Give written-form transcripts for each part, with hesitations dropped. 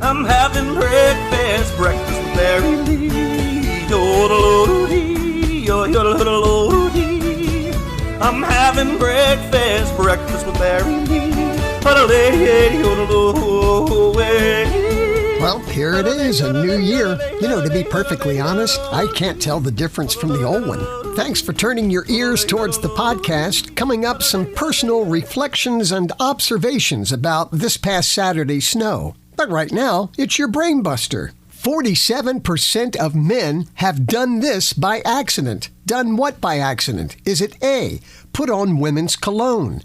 I'm having breakfast with Mary Lee. Yo-do-do-do-dee. I'm having breakfast with Mary Lee. Well, here it is, a new year. You know, to be perfectly honest, I can't tell the difference from the old one. Thanks for turning your ears towards the podcast. Coming up, some personal reflections and observations about this past Saturday's snow. But right now, it's your brain buster. 47% of men have done this by accident. Done what by accident? Is it A, put on women's cologne,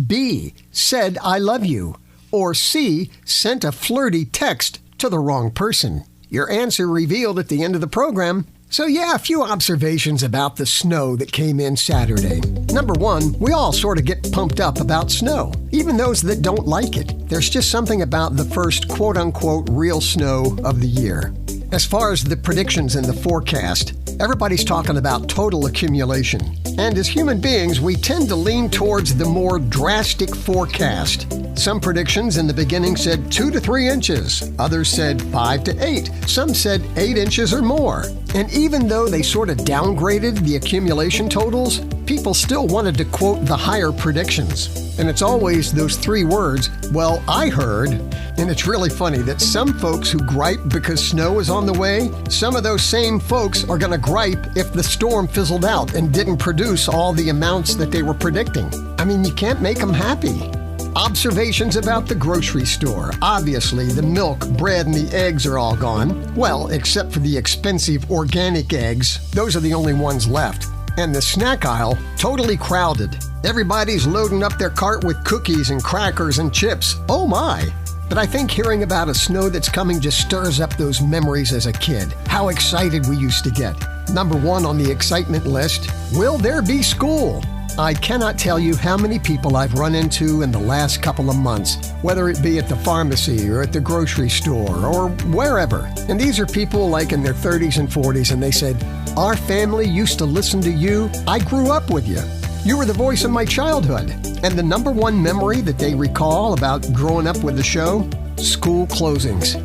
B, said I love you, or C, sent a flirty text to the wrong person? Your answer revealed at the end of the program. So yeah, a few observations about the snow that came in Saturday. Number one, we all sort of get pumped up about snow, even those that don't like it. There's just something about the first quote-unquote real snow of the year. As far as the predictions in the forecast, everybody's talking about total accumulation. And as human beings, we tend to lean towards the more drastic forecast. Some predictions in the beginning said 2 to 3 inches. Others said 5 to 8. Some said 8 inches or more. And even though they sort of downgraded the accumulation totals, people still wanted to quote the higher predictions. And it's always those 3 words, well, I heard. And it's really funny that some folks who gripe because snow is on the way, some of those same folks are going to gripe if the storm fizzled out and didn't produce all the amounts that they were predicting. I mean, you can't make them happy. Observations about the grocery store. Obviously, the milk, bread, and the eggs are all gone. Well, except for the expensive organic eggs. Those are the only ones left. And the snack aisle, totally crowded. Everybody's loading up their cart with cookies and crackers and chips. Oh my! But I think hearing about a snow that's coming just stirs up those memories as a kid. How excited we used to get. Number 1 on the excitement list, will there be school? I cannot tell you how many people I've run into in the last couple of months, whether it be at the pharmacy or at the grocery store or wherever. And these are people like in their 30s and 40s, and they said, our family used to listen to you. I grew up with you. You were the voice of my childhood. And the number 1 memory that they recall about growing up with the show? School closings.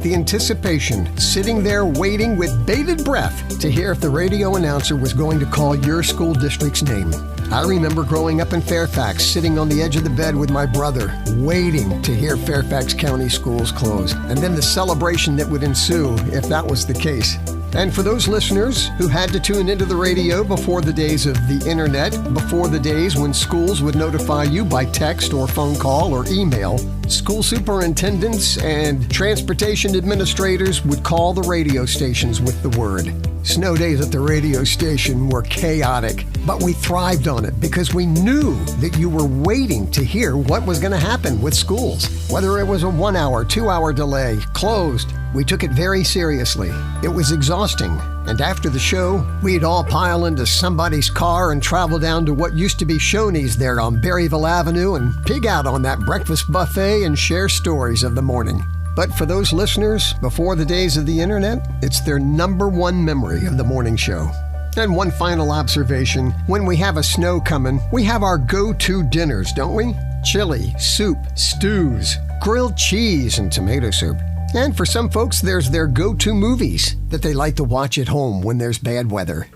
The anticipation, sitting there waiting with bated breath to hear if the radio announcer was going to call your school district's name. I remember growing up in Fairfax, sitting on the edge of the bed with my brother, waiting to hear Fairfax County schools close, and then the celebration that would ensue if that was the case. And for those listeners who had to tune into the radio before the days of the internet, before the days when schools would notify you by text or phone call or email, school superintendents and transportation administrators would call the radio stations with the word. Snow days at the radio station were chaotic, but we thrived on it because we knew that you were waiting to hear what was going to happen with schools. Whether it was a 1-hour, 2-hour delay, closed, we took it very seriously. It was exhausting, and after the show, we'd all pile into somebody's car and travel down to what used to be Shoney's there on Berryville Avenue and pig out on that breakfast buffet and share stories of the morning. But for those listeners, before the days of the internet, it's their number 1 memory of the morning show. And one final observation, when we have a snow coming, we have our go-to dinners, don't we? Chili, soup, stews, grilled cheese, and tomato soup. And for some folks, there's their go-to movies that they like to watch at home when there's bad weather.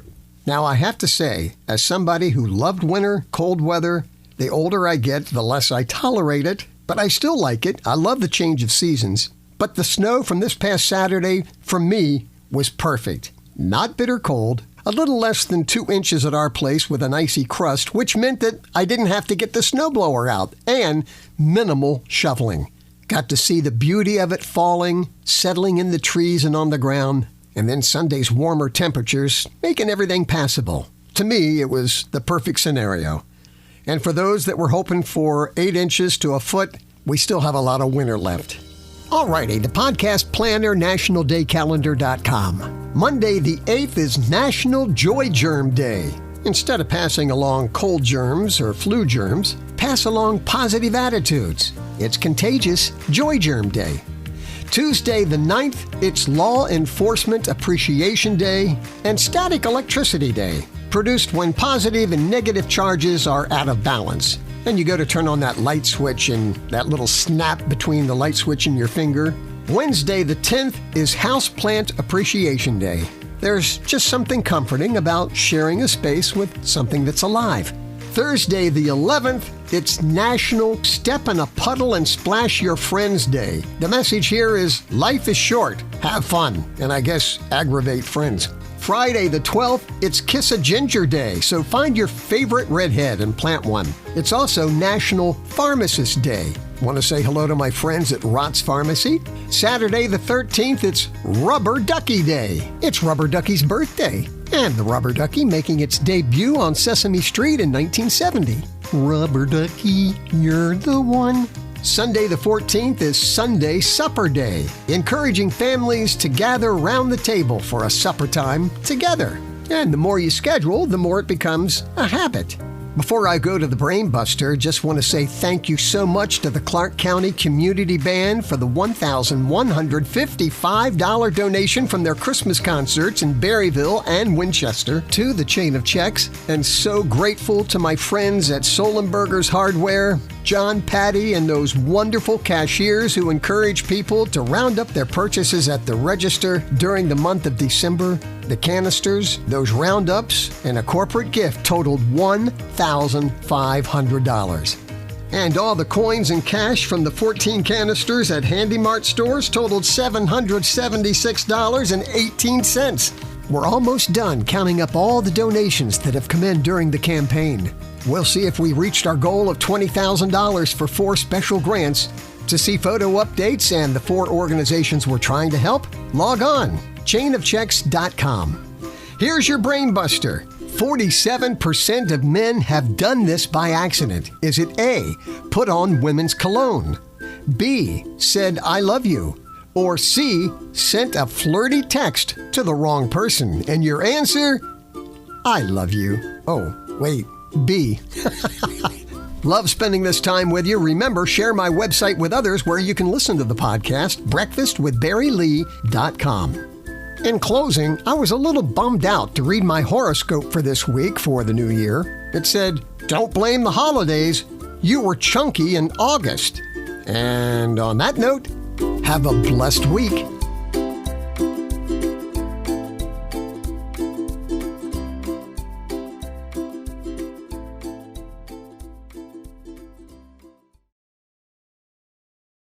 Now, I have to say, as somebody who loved winter, cold weather, the older I get, the less I tolerate it. But I still like it. I love the change of seasons. But the snow from this past Saturday, for me, was perfect. Not bitter cold, a little less than 2 inches at our place with an icy crust, which meant that I didn't have to get the snowblower out, and minimal shoveling. Got to see the beauty of it falling, settling in the trees and on the ground, and then Sunday's warmer temperatures, making everything passable. To me, it was the perfect scenario. And for those that were hoping for 8 inches to a foot, we still have a lot of winter left. Alrighty, the podcast planner, nationaldaycalendar.com. Monday the 8th is National Joy Germ Day. Instead of passing along cold germs or flu germs, pass along positive attitudes. It's contagious Joy Germ Day. Tuesday the 9th, it's Law Enforcement Appreciation Day and Static Electricity Day, produced when positive and negative charges are out of balance. And you go to turn on that light switch and that little snap between the light switch and your finger, Wednesday the 10th is Houseplant Appreciation Day. There's just something comforting about sharing a space with something that's alive. Thursday the 11th, it's National Step in a Puddle and Splash Your Friends Day. The message here is life is short, have fun, and I guess aggravate friends. Friday the 12th, it's Kiss a Ginger Day, so find your favorite redhead and plant one. It's also National Pharmacist Day. Want to say hello to my friends at Rott's Pharmacy? Saturday the 13th, it's Rubber Ducky Day. It's Rubber Ducky's birthday, and the Rubber Ducky making its debut on Sesame Street in 1970. Rubber Ducky, you're the one. Sunday the 14th is Sunday Supper Day, encouraging families to gather around the table for a supper time together. And the more you schedule, the more it becomes a habit. Before I go to the Brain Buster, just want to say thank you so much to the Clark County Community Band for the $1,155 donation from their Christmas concerts in Berryville and Winchester to the Chain of Checks, and so grateful to my friends at Solenberger's Hardware, John, Patty, and those wonderful cashiers who encourage people to round up their purchases at the register during the month of December. The canisters, those roundups, and a corporate gift totaled $1,500. And all the coins and cash from the 14 canisters at Handy Mart stores totaled $776.18. We're almost done counting up all the donations that have come in during the campaign. We'll see if we reached our goal of $20,000 for 4 special grants. To see photo updates and the 4 organizations we're trying to help, log on, chainofchecks.com. Here's your Brain Buster. 47% of men have done this by accident. Is it A, put on women's cologne, B, said I love you, or C, sent a flirty text to the wrong person? And your answer, I love you. Oh, wait, B. Love spending this time with you. Remember, share my website with others where you can listen to the podcast, breakfastwithbarrylee.com. In closing, I was a little bummed out to read my horoscope for this week for the new year. It said, don't blame the holidays. You were chunky in August. And on that note, have a blessed week.